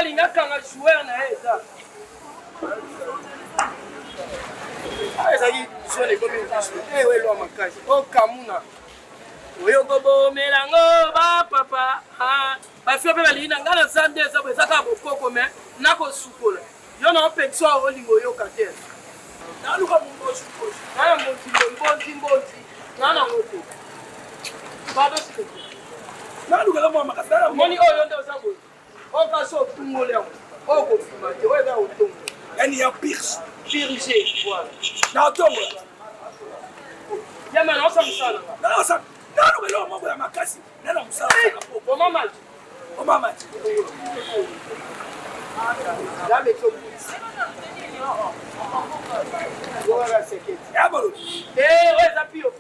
alinga kanga joueur na eza ezaki sone komi ewe lo makasi o kamuna oyo gobo melango ba papa ba fio pe balina ngala sande za bwe zaka bokoko me nako sukola yo na opexo olingo yo katel na luka mumbo sukola na mbonzi na ngoko bado siko na luka la mama kasara moni oyo ndo zango o kaso tungole o ko fumate o eba otongo yani ya pirse voilà na otongo ya mana osa musala na osa na luka lo mambo ya makasi na musala o mama jamais to voilà c'est que ya bolo eza pio